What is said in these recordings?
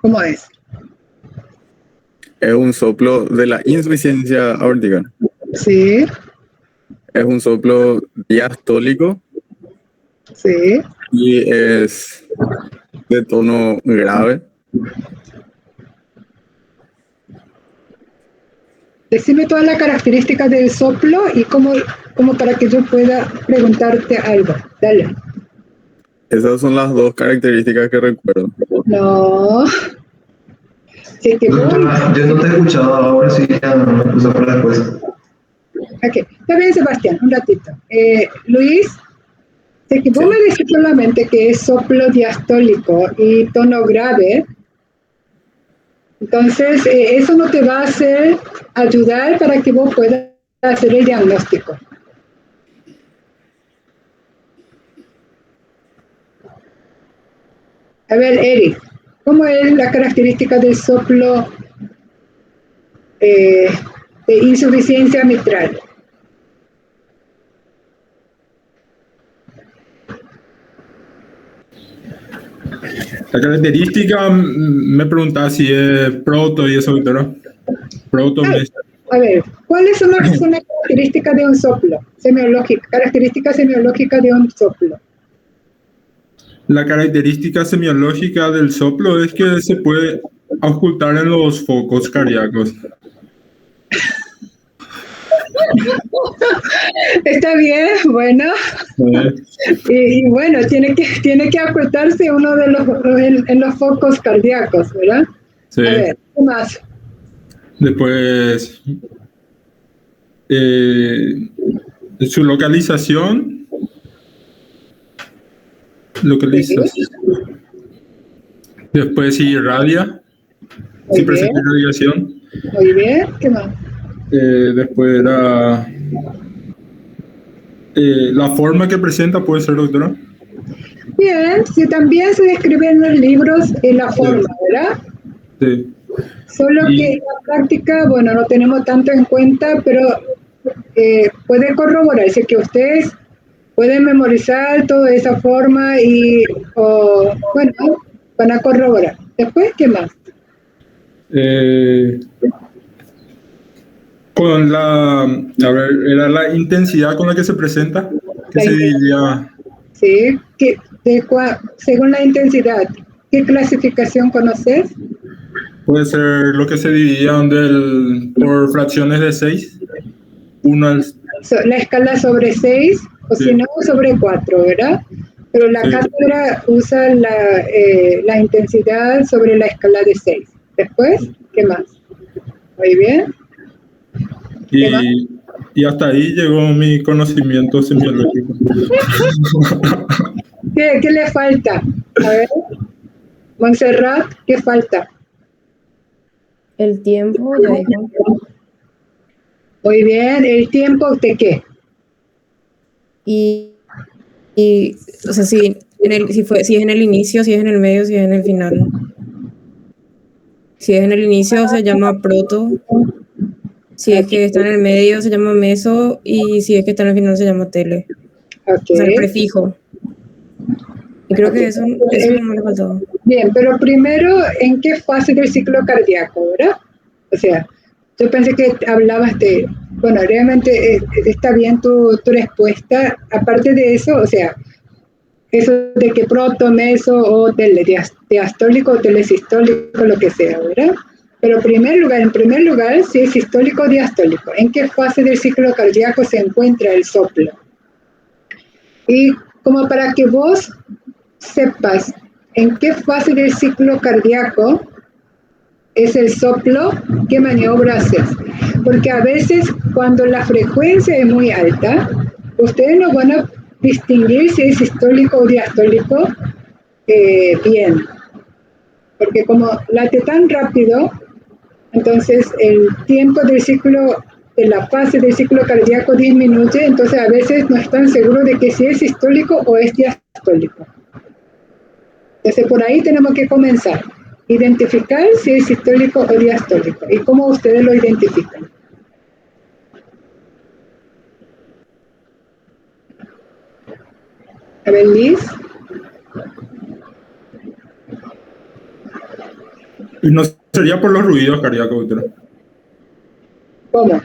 ¿Cómo es? Es un soplo de la insuficiencia aórtica. Sí, Es un soplo diastólico sí. y es de tono grave. Decime todas las características del soplo y cómo para que yo pueda preguntarte algo. Dale. Esas son las dos características que recuerdo. No, si es que vos... Doctora, yo no te he escuchado, ahora sí ya me puse para después. Ok, está bien, Sebastián, un ratito. Luis, si es que vos Sí. me decís solamente que es soplo diastólico y tono grave, entonces eso no te va a hacer ayudar para que vos puedas hacer el diagnóstico. A ver, Eric, ¿cómo es la característica del soplo de insuficiencia mitral? La característica, me preguntaba si es proto y eso, doctora. Proto, A ver, ¿cuáles son las características de un soplo semiológico? Características semiológicas de un soplo. La característica semiológica del soplo es que se puede ocultar en los focos cardíacos. Está bien, bueno. Y bueno, tiene que ocultarse uno de en los focos cardíacos, ¿verdad? Sí. A ver, ¿qué más? Después, su localización. Sí, Después, si irradia, si muy bien, presenta irradiación. muy bien. ¿Qué más? Después era la forma que presenta, puede ser, doctora. Bien, sí, también se describe en los libros en la forma, ¿verdad? Sí. Solo que Y en la práctica, bueno, no tenemos tanto en cuenta, pero puede corroborar, es decir, que ustedes pueden memorizar toda esa forma bueno, van a corroborar. Después, ¿qué más? con a ver, era la intensidad con la que se presenta, que La se intensidad, dividía, ¿sí? Según la intensidad, ¿qué clasificación conoces? puede ser lo que se dividía por fracciones de 6, 1 al... La escala sobre 6 o si Sí, no sobre 4, ¿verdad? Pero la sí. cátedra usa la intensidad sobre la escala de 6. Después, ¿qué más? Muy bien. ¿Qué más? Y hasta ahí llegó mi conocimiento semiológico. ¿Qué le falta? A ver, Montserrat, ¿qué falta? El tiempo, ya dijo. Muy bien, ¿el tiempo de qué? Y, o sea, si es en el inicio, si es en el medio, si es en el final. Si es en el inicio se llama proto, si es que está en el medio se llama meso y si es que está en el final se llama tele. Ok. O sea, el prefijo. Y creo que eso El- no me faltó. Bien, pero primero, ¿en qué fase del ciclo cardíaco, verdad? O sea, yo pensé que hablabas bueno, realmente está bien tu respuesta. Aparte de eso, o sea, eso de que proto, meso o diastólico o telesistólico, lo que sea, ¿verdad? Pero en primer lugar, si es sistólico o diastólico, ¿en qué fase del ciclo cardíaco se encuentra el soplo? Y como para que vos sepas en qué fase del ciclo cardíaco es el soplo, qué maniobra haces. Porque a veces cuando la frecuencia es muy alta, ustedes no van a distinguir si es sistólico o diastólico bien. Porque como late tan rápido, entonces el tiempo del ciclo, de la fase del ciclo cardíaco disminuye, entonces a veces no están seguros de que si es sistólico o es diastólico. Entonces por ahí tenemos que comenzar. Identificar si es sistólico o diastólico y cómo ustedes lo identifican. A ver, Liz. Y no sería por los ruidos cardíacos, doctora. ¿Cómo?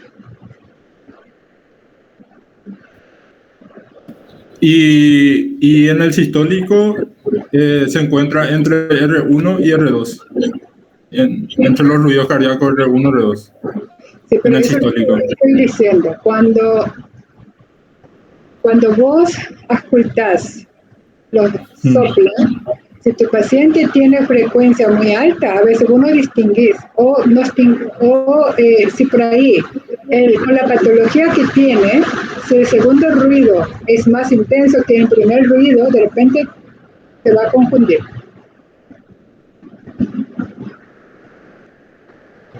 Y en el sistólico se encuentra entre R1 y R2. Entre los ruidos cardíacos R1 y R2. Sí, En pero el eso es lo sistólico. que estoy diciendo. Cuando vos auscultás los soplos, si tu paciente tiene frecuencia muy alta, a veces uno distinguís, si por ahí, con la patología que tiene, si el segundo ruido es más intenso que el primer ruido, de repente te va a confundir.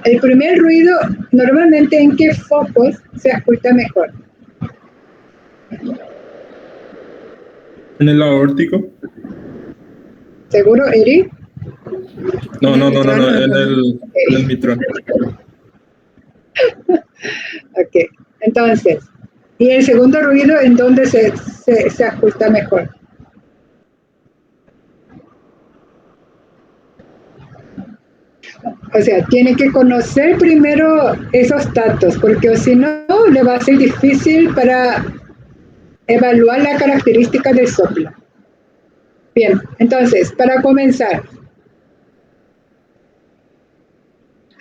El primer ruido, normalmente, ¿en qué focos se ausculta mejor? En el aórtico. ¿Seguro, Eri? No, en Ok. el mitral. Ok, entonces, ¿y el segundo ruido en dónde se ajusta mejor? O sea, tiene que conocer primero esos datos, porque si no, le va a ser difícil para evaluar la característica del soplo. Bien, entonces, para comenzar,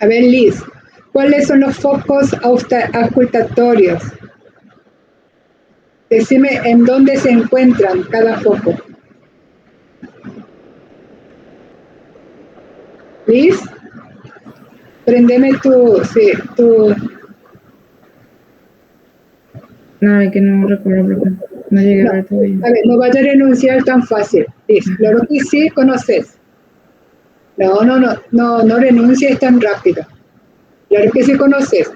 a ver, Liz, ¿cuáles son los focos auscultatorios? Decime en dónde se encuentran cada foco. Liz, prendeme tu. No, es que no recuerdo porque no llegué a ver todavía. A ver, no vaya a renunciar tan fácil. Liz, claro que sí conoces. No renuncies tan rápido. Claro que sí conoces.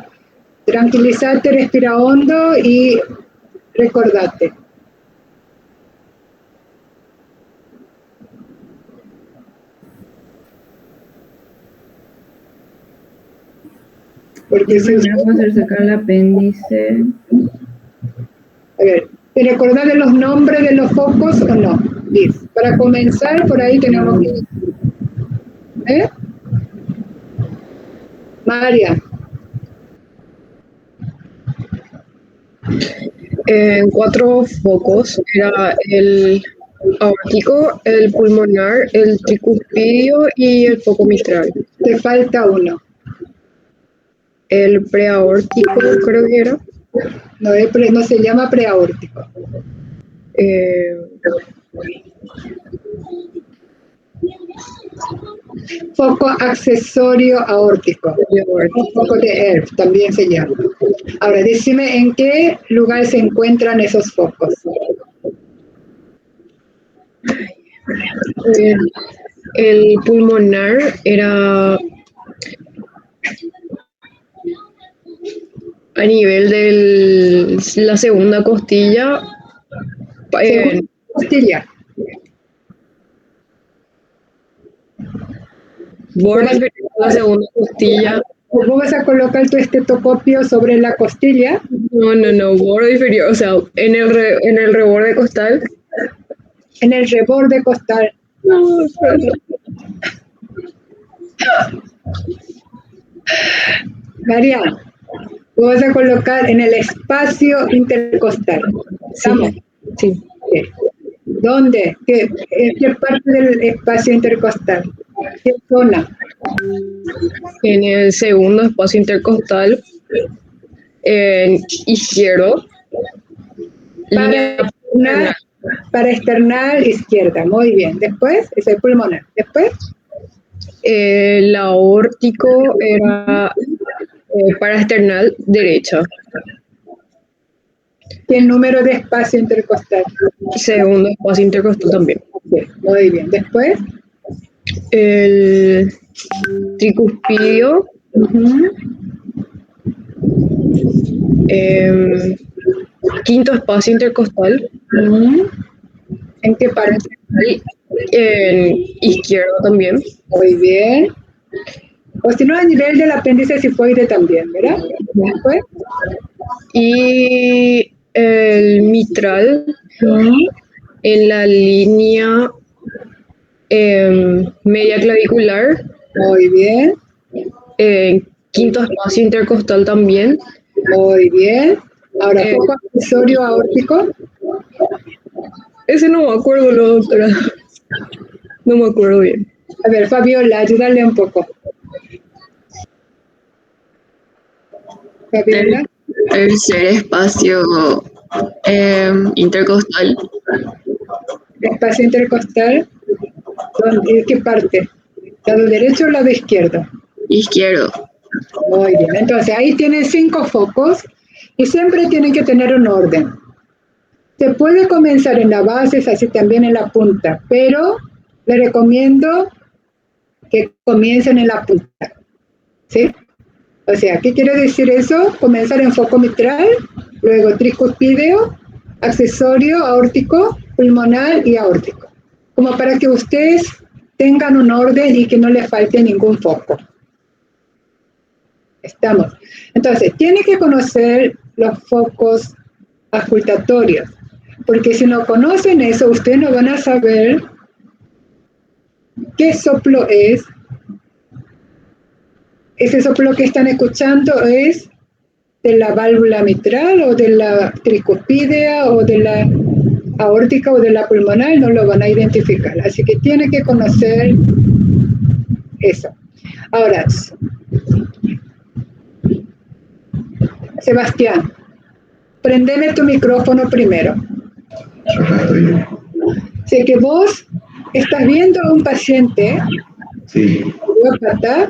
Tranquilízate, respira hondo y recordate. Porque si Primero puedo hacer sacar el apéndice. a ver, ¿te recordás de los nombres de los focos o no? Liz, para comenzar, por ahí tenemos que... ¿Eh? María. Cuatro focos, era el aórtico, el pulmonar, el tricuspidio y el foco mitral. Te falta uno. El preaórtico creo que era. No se llama preaórtico. Eh, Foco accesorio aórtico. O foco de ERF también se llama. Ahora, decime en qué lugar se encuentran esos focos. el pulmonar era a nivel de la segunda costilla. Segunda costilla. Borde inferior a la segunda costilla. ¿Vos vas a colocar tu estetoscopio sobre la costilla? No, borde inferior, o sea, en el reborde costal. En el reborde costal. No, espera. María, vos vas a colocar en el espacio intercostal. ¿Estamos? Sí. Bien. ¿Dónde? ¿En qué parte del espacio intercostal? ¿Qué zona? En el segundo espacio intercostal, izquierdo. Para external izquierda. Muy bien. Después, es el pulmonar. Después. El aórtico era para external derecha. ¿Qué número de espacio intercostal? Segundo espacio intercostal también. Bien, muy bien. Después. El tricuspidio. Quinto espacio intercostal. ¿En qué parte? En izquierdo también. Muy bien. O si no, a nivel del apéndice sifoide también, ¿verdad? Después. Y el mitral en la línea media clavicular Muy bien, Quinto espacio intercostal también. muy bien. Ahora, Eh, foco accesorio aórtico. Ese no me acuerdo, la doctora. No me acuerdo bien. A ver, Fabiola, ayúdale un poco. Fabiola, Tercer espacio intercostal. espacio intercostal. ¿En qué parte? ¿Lado derecho o lado izquierdo? Izquierdo. Muy bien, entonces ahí tienen 5 focos y siempre tienen que tener un orden. Se puede comenzar en la base, así también en la punta, pero le recomiendo que comiencen en la punta. ¿Sí? O sea, ¿qué quiere decir eso? Comenzar en foco mitral, luego tricuspideo, accesorio, aórtico, pulmonar y aórtico. Como para que ustedes tengan un orden y que no les falte ningún foco. Estamos. Entonces, tiene que conocer los focos auscultatorios, porque si no conocen eso, ustedes no van a saber qué soplo es. Ese soplo que están escuchando es de la válvula mitral o de la tricuspidea o de la aórtica o de la pulmonar, no lo van a identificar. Así que tiene que conocer eso. Ahora, Sebastián, prendeme tu micrófono primero. Acá estoy. Sé que vos estás viendo a un paciente, Sí. idiópata,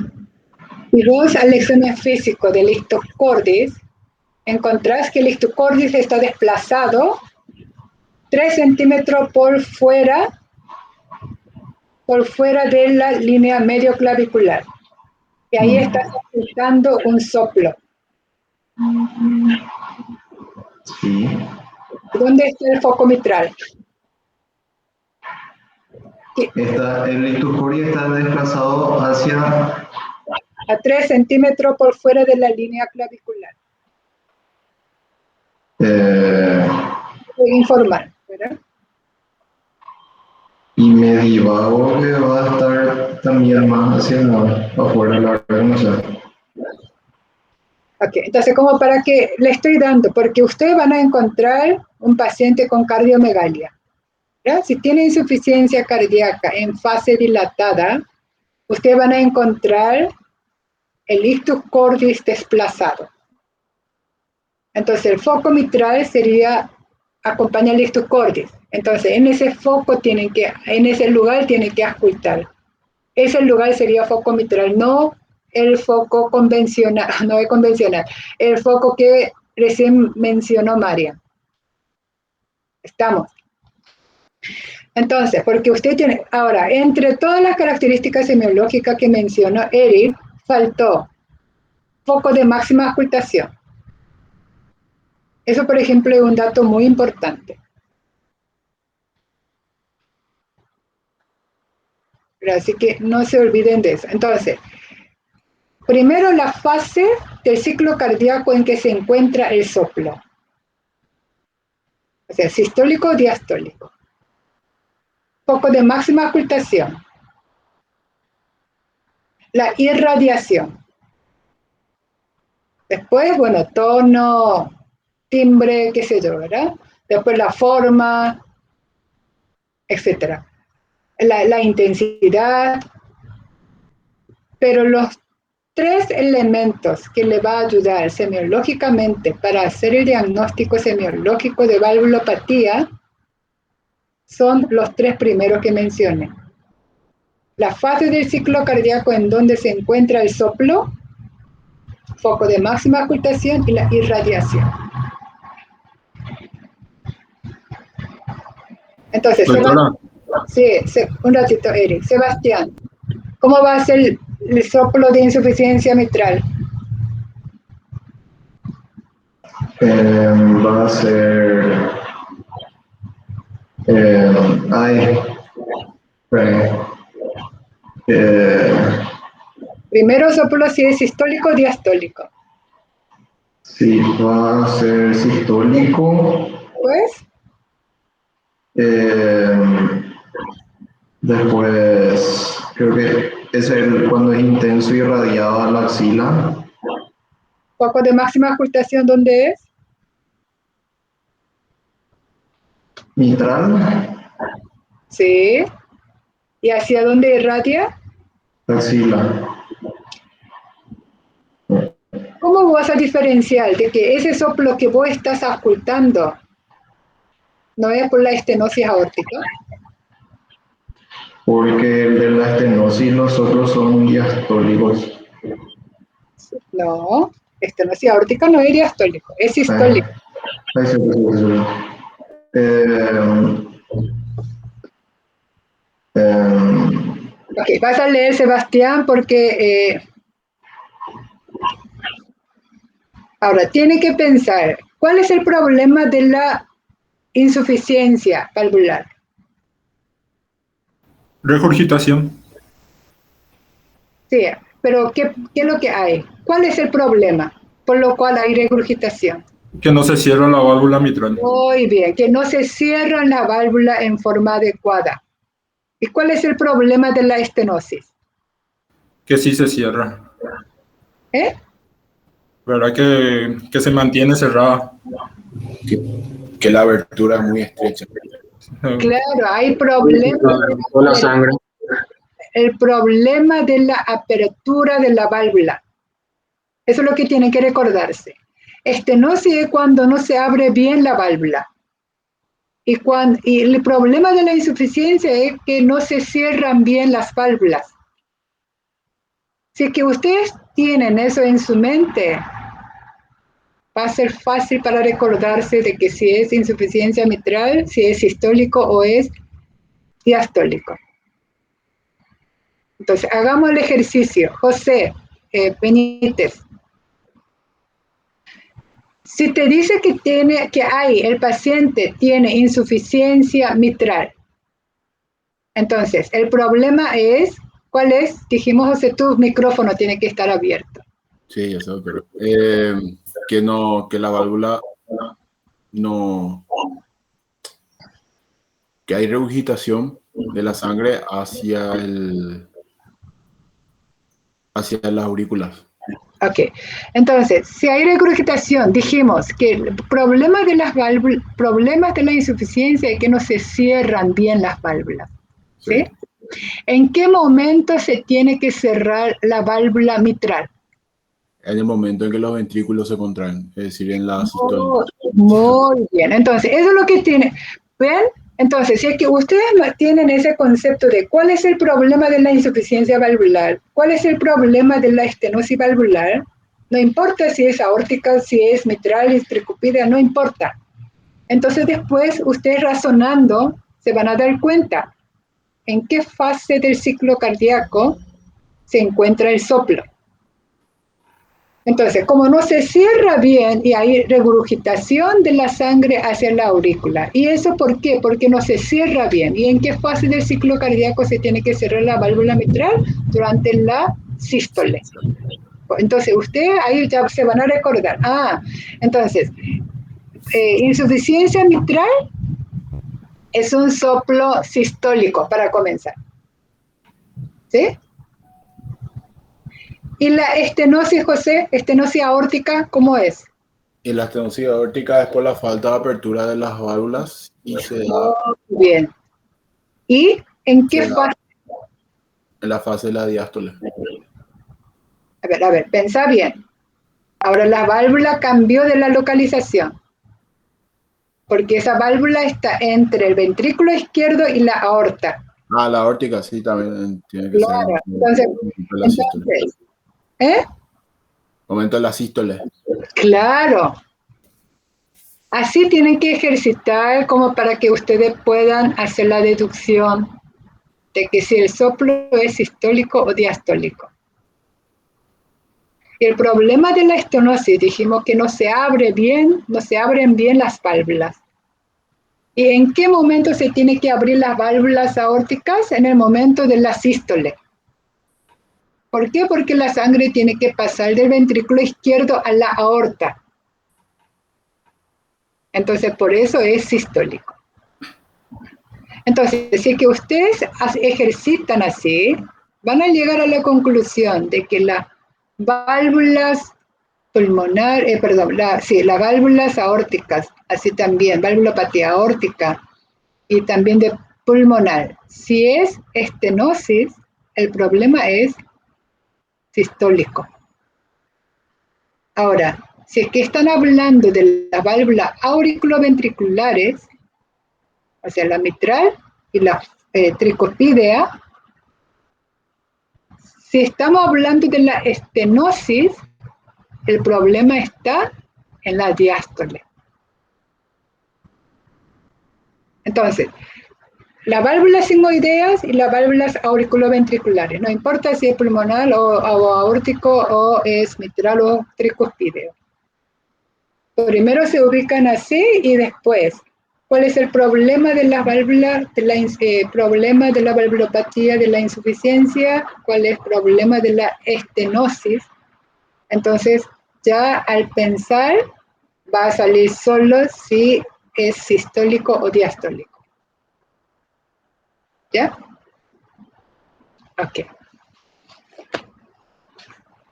y vos al examen físico del ictus cordis encontrás que el ictus cordis está desplazado 3 centímetros por fuera de la línea medio clavicular. Y ahí estás ocultando un soplo. Sí. ¿Dónde está el foco mitral? El ictus cordis está desplazado hacia. A 3 centímetros por fuera de la línea clavicular. Voy a informar, ¿verdad? Y me divago que va a estar también más hacia afuera, la verdad, no sé. Ok, entonces como para que le estoy dando, porque ustedes van a encontrar un paciente con cardiomegalia. ¿Verdad? Si tiene insuficiencia cardíaca en fase dilatada, ustedes van a encontrar el ictus cordis desplazado. Entonces el foco mitral sería, acompaña el ictus cordis. Entonces en ese foco en ese lugar tienen que auscultar. Ese lugar sería foco mitral, no el foco convencional, no es convencional, el foco que recién mencionó María. Estamos. Entonces, porque usted tiene, ahora, entre todas las características semiológicas que mencionó Eric, faltó foco de máxima auscultación. Eso, por ejemplo, es un dato muy importante. Pero así que no se olviden de eso. Entonces, primero la fase del ciclo cardíaco en que se encuentra el soplo. O sea, sistólico o diastólico. Foco de máxima auscultación. La irradiación. Después, bueno, tono, timbre, qué sé yo, ¿verdad? Después la forma, etcétera. La intensidad. Pero los 3 elementos que le va a ayudar semiológicamente para hacer el diagnóstico semiológico de valvulopatía son los 3 primeros que mencioné. La fase del ciclo cardíaco en donde se encuentra el soplo, foco de máxima auscultación y la irradiación. Entonces, Doctora, un ratito, Eric. Sebastián, ¿cómo va a ser el soplo de insuficiencia mitral? Va a ser. Ay. Primero soplo si es sistólico o diastólico. Sí, va a ser sistólico. Pues, Después, creo que cuando es intenso y irradiado a la axila. Foco de máxima ocultación, ¿dónde es? Mitral, Sí. ¿Y hacia dónde irradia? axila. ¿Cómo vas a diferenciar de que ese soplo que vos estás ocultando no es por la estenosis aórtica? Porque el de la estenosis los otros son diastólicos. No, estenosis aórtica no es diastólico, es sistólico. Ahí se puede. Ok, vas a leer, Sebastián, porque ahora tiene que pensar, ¿cuál es el problema de la insuficiencia valvular? Regurgitación. Sí, pero ¿qué es lo que hay? ¿Cuál es el problema por lo cual hay regurgitación? Que no se cierra la válvula mitral. Muy bien, que no se cierra la válvula en forma adecuada. ¿Y cuál es el problema de la estenosis? Que sí se cierra. ¿Eh? ¿Verdad? Que se mantiene cerrada. Que la abertura es muy estrecha. Claro, hay problemas. Con la sangre. El problema de la apertura de la válvula. Eso es lo que tienen que recordarse. Estenosis es cuando no se abre bien la válvula. Y el problema de la insuficiencia es que no se cierran bien las válvulas. Si es que ustedes tienen eso en su mente, va a ser fácil para recordarse de que si es insuficiencia mitral, si es sistólico o es diastólico. Entonces, hagamos el ejercicio. José Benítez. Si te dice el paciente tiene insuficiencia mitral, entonces el problema es, ¿cuál es? Dijimos, José, tu micrófono tiene que estar abierto. Sí, eso, pero que la válvula no, que hay regurgitación de la sangre hacia las aurículas. Ok, entonces, si hay regurgitación, dijimos que el problema de las válvulas, problemas de la insuficiencia es que no se cierran bien las válvulas. ¿Sí? ¿En qué momento se tiene que cerrar la válvula mitral? En el momento en que los ventrículos se contraen, es decir, en la sistólica. Muy bien, entonces, eso es lo que tiene. ¿Ven? Entonces, si es que ustedes tienen ese concepto de cuál es el problema de la insuficiencia valvular, cuál es el problema de la estenosis valvular, no importa si es aórtica, si es mitral, es tricúpida, no importa. Entonces, después, ustedes razonando, se van a dar cuenta en qué fase del ciclo cardíaco se encuentra el soplo. Entonces, como no se cierra bien y hay regurgitación de la sangre hacia la aurícula. ¿Y eso por qué? Porque no se cierra bien. ¿Y en qué fase del ciclo cardíaco se tiene que cerrar la válvula mitral? Durante la sístole. Entonces, ustedes ahí ya se van a recordar. Entonces, insuficiencia mitral es un soplo sistólico, para comenzar. ¿Sí? ¿Y la estenosis, José? ¿Estenosis aórtica cómo es? Y la estenosis aórtica es por la falta de apertura de las válvulas y se da. Muy bien. ¿Y en qué fase? En la fase de la diástole. A ver, pensá bien. Ahora la válvula cambió de la localización. Porque esa válvula está entre el ventrículo izquierdo y la aorta. La aórtica sí también tiene que claro. ser. Entonces, Momento de la sístole. Claro. Así tienen que ejercitar como para que ustedes puedan hacer la deducción de que si el soplo es sistólico o diastólico. Y el problema de la estenosis, dijimos que no se abren bien las válvulas. ¿Y en qué momento se tiene que abrir las válvulas aórticas? En el momento de la sístole. ¿Por qué? Porque la sangre tiene que pasar del ventrículo izquierdo a la aorta. Entonces, por eso es sistólico. Entonces, si es que ustedes ejercitan así, van a llegar a la conclusión de que las válvulas pulmonar, las válvulas aórticas, así también, válvulopatía aórtica y también de pulmonar. Si es estenosis, el problema es sistólico. Ahora, si es que están hablando de las válvulas auriculoventriculares, o sea, la mitral y la tricuspidea, si estamos hablando de la estenosis, el problema está en la diástole. Entonces, las válvulas sigmoideas y las válvulas auriculoventriculares, no importa si es pulmonar o aórtico o es mitral o tricuspideo. Primero se ubican así y después, ¿cuál es el problema de las válvulas, problema de la valvulopatía, de la insuficiencia? ¿Cuál es el problema de la estenosis? Entonces, ya al pensar, va a salir solo si es sistólico o diastólico. ¿Ya? Ok.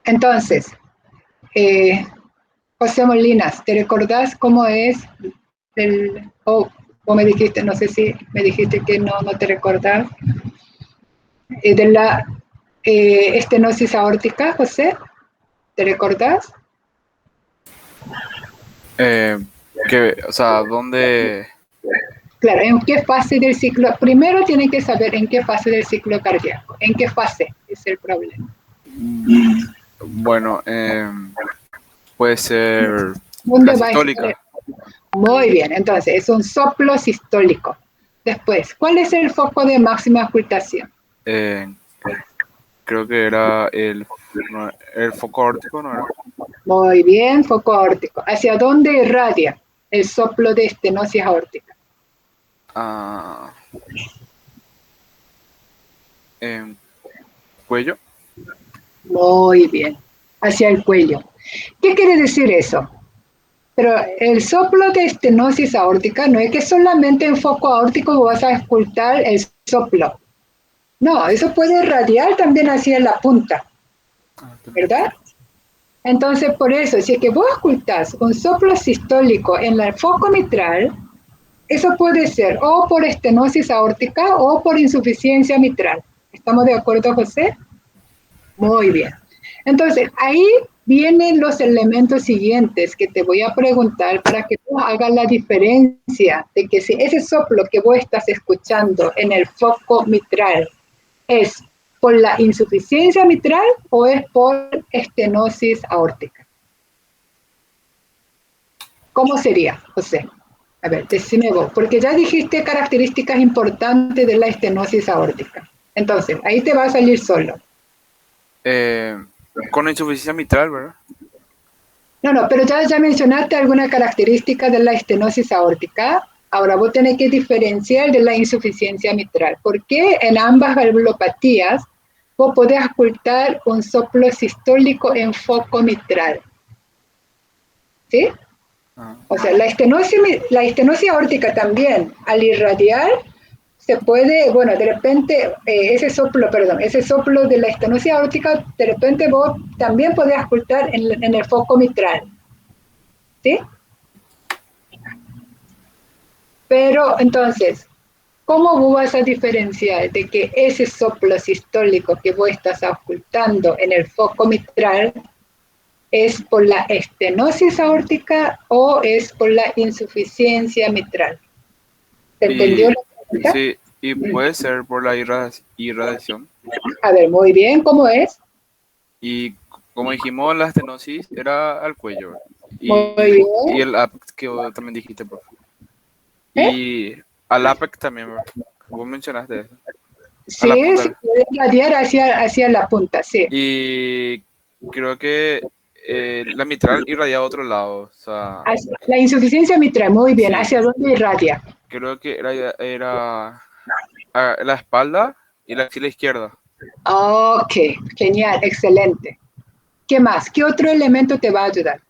Entonces, José Molinas, ¿te recordás cómo es o me dijiste, no sé si me dijiste que no te recordás, de la estenosis aórtica, José? ¿Te recordás? O sea, ¿dónde? Claro, ¿en qué fase del ciclo? Primero tienen que saber en qué fase del ciclo cardíaco. ¿En qué fase es el problema? Bueno, puede ser ¿Dónde la va a sistólica. estar? Muy bien, entonces es un soplo sistólico. Después, ¿cuál es el foco de máxima ocultación? Creo que era el foco aórtico, ¿no era? Muy bien, foco aórtico. ¿Hacia dónde irradia el soplo de estenosis aórtica? ¿Cuello? Muy bien, hacia el cuello. ¿Qué quiere decir eso? Pero el soplo de estenosis aórtica no es que solamente en foco aórtico vas a escuchar el soplo. No, eso puede irradiar también hacia la punta, ¿verdad? Entonces, por eso, si es que vos escuchás un soplo sistólico en el foco mitral, eso puede ser o por estenosis aórtica o por insuficiencia mitral. ¿Estamos de acuerdo, José? Muy bien. Entonces, ahí vienen los elementos siguientes que te voy a preguntar para que tú hagas la diferencia de que si ese soplo que vos estás escuchando en el foco mitral es por la insuficiencia mitral o es por estenosis aórtica. ¿Cómo sería, José? A ver, decime vos, porque ya dijiste características importantes de la estenosis aórtica. Entonces, ahí te va a salir solo. Con insuficiencia mitral, ¿verdad? No, pero ya mencionaste alguna característica de la estenosis aórtica. Ahora vos tenés que diferenciar de la insuficiencia mitral. Porque en ambas valvulopatías vos podés ocultar un soplo sistólico en foco mitral. ¿Sí? O sea, la estenosis aórtica también, al irradiar, se puede, bueno, de repente, ese soplo de la estenosis aórtica, de repente vos también podés ocultar en el foco mitral. ¿Sí? Pero, entonces, ¿cómo vos vas a diferenciar de que ese soplo sistólico que vos estás ocultando en el foco mitral es por la estenosis aórtica o es por la insuficiencia mitral? ¿Se entendió la pregunta? Sí, y puede ser por la irradiación. A ver, muy bien, ¿cómo es? Y como dijimos, la estenosis era al cuello. Muy bien. Y el apex que vos también dijiste, por favor. Y al apex también, ¿verdad? Vos mencionaste eso. Sí, se puede irradiar hacia la punta, sí. Y creo que la mitral irradia a otro lado. O sea, la insuficiencia mitral, muy bien. Sí. ¿Hacia dónde irradia? Creo que era a la espalda y la axila izquierda. Ok, genial, excelente. ¿Qué más? ¿Qué otro elemento te va a ayudar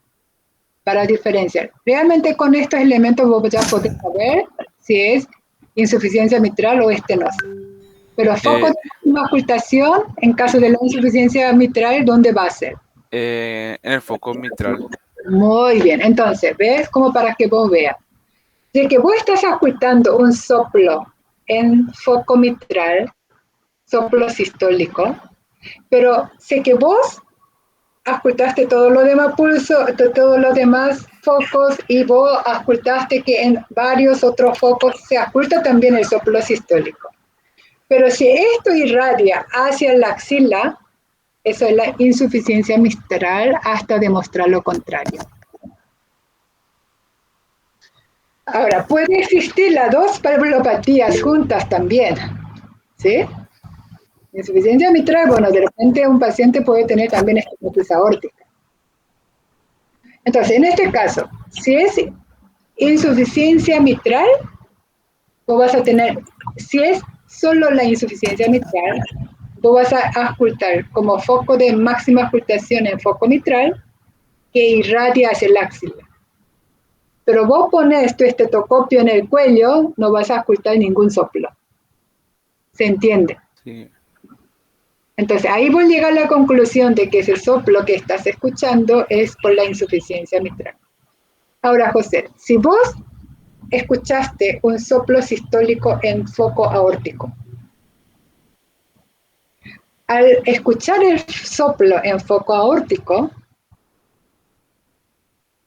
para diferenciar? Realmente con estos elementos vos ya podés saber si es insuficiencia mitral o estenosis. Pero foco de máxima ocultación, en caso de la insuficiencia mitral, ¿dónde va a ser? En el foco mitral. Muy bien, entonces, ¿ves? Como para que vos veas. De que vos estás ocultando un soplo en foco mitral, soplo sistólico, pero sé que vos ocultaste todo lo demás pulso, todos los demás focos, y vos ocultaste que en varios otros focos se oculta también el soplo sistólico. Pero si esto irradia hacia la axila, eso es la insuficiencia mitral hasta demostrar lo contrario. Ahora, puede existir las dos valvulopatías juntas también, ¿sí? Insuficiencia mitral, bueno, de repente un paciente puede tener también estenosis aórtica. Entonces, en este caso, si es insuficiencia mitral, vos vas a tener, si es solo la insuficiencia mitral, vos vas a ocultar como foco de máxima ocultación en foco mitral que irradia hacia el axila. Pero vos pones tu estetoscopio en el cuello, no vas a ocultar ningún soplo. ¿Se entiende? Sí. Entonces, ahí vos llegas a la conclusión de que ese soplo que estás escuchando es por la insuficiencia mitral. Ahora, José, si vos escuchaste un soplo sistólico en foco aórtico, al escuchar el soplo en foco aórtico,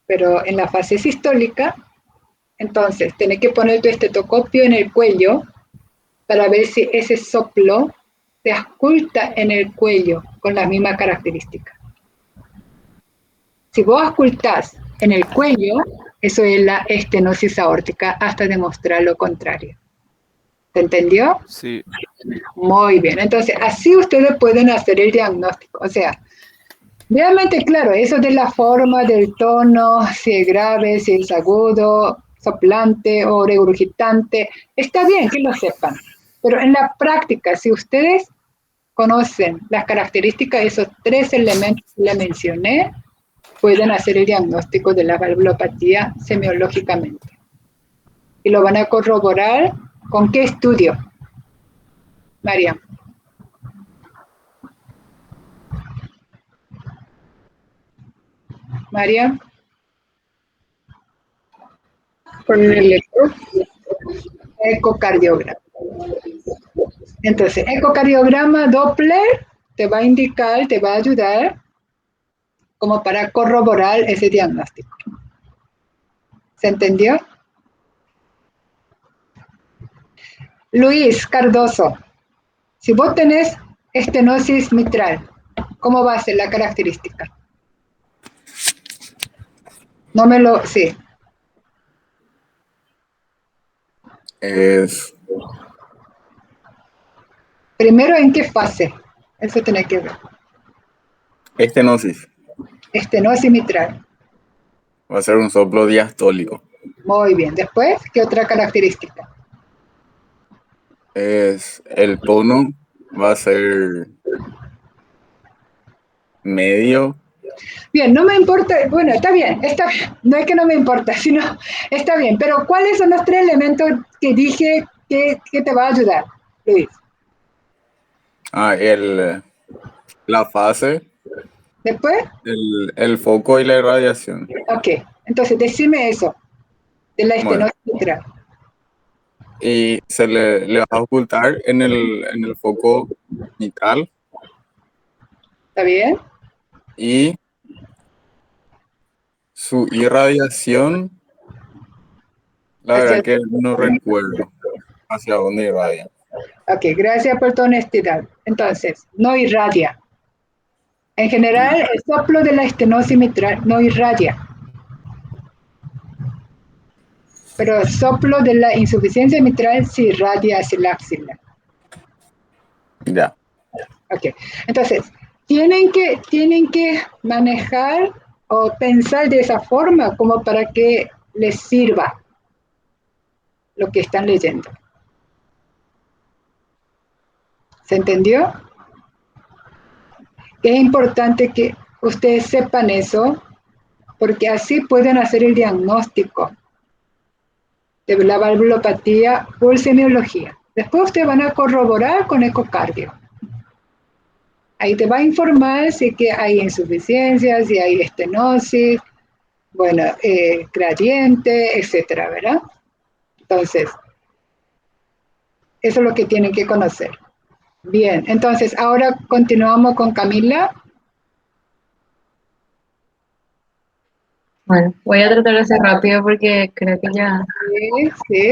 pero en la fase sistólica, entonces tenés que poner tu estetoscopio en el cuello para ver si ese soplo se oculta en el cuello con la misma característica. Si vos ocultás en el cuello, eso es la estenosis aórtica hasta demostrar lo contrario. ¿Se entendió? Sí. Muy bien. Entonces, así ustedes pueden hacer el diagnóstico. O sea, realmente, claro, eso de la forma, del tono, si es grave, si es agudo, soplante o regurgitante, está bien que lo sepan. Pero en la práctica, si ustedes conocen las características de esos tres elementos que le mencioné, pueden hacer el diagnóstico de la valvulopatía semiológicamente. Y lo van a corroborar con qué estudio, María. María. Con el eco. Ecocardiograma. Entonces, ecocardiograma Doppler te va a indicar, te va a ayudar como para corroborar ese diagnóstico. ¿Se entendió? Luis Cardoso, si vos tenés estenosis mitral, ¿cómo va a ser la característica? No me lo... Sí. Es Primero, ¿en qué fase? Eso tenés que ver. estenosis. Estenosis mitral. Va a ser un soplo diastólico. Muy bien. Después, ¿qué otra característica? Es el tono va a ser medio. Bien, no me importa, bueno, está bien, no es que no me importa, sino está bien, pero ¿cuáles son los tres elementos que dije que te va a ayudar, Luis? La fase, Después, el foco y la irradiación. ok, entonces decime eso, de la Bueno, estenosis mitral. y se le va a ocultar en el foco mitral ¿Está bien? y su irradiación, la verdad que no recuerdo hacia dónde irradia. Ok, gracias por tu honestidad. Entonces, no irradia. En general, el soplo de la estenosis mitral no irradia. Pero el soplo de la insuficiencia mitral sí irradia hacia la axila. Ya. Ok, entonces, tienen que manejar o pensar de esa forma como para que les sirva lo que están leyendo. ¿Se entendió? Es importante que ustedes sepan eso, porque así pueden hacer el diagnóstico de la valvulopatía por semiología. Después ustedes van a corroborar con ecocardio. Ahí te va a informar si que hay insuficiencia, si hay estenosis, bueno, gradiente, etcétera, ¿verdad? Entonces, eso es lo que tienen que conocer. Bien, entonces ahora continuamos con Camila. Bueno, voy a tratar de ser rápido porque creo que ya Sí, sí.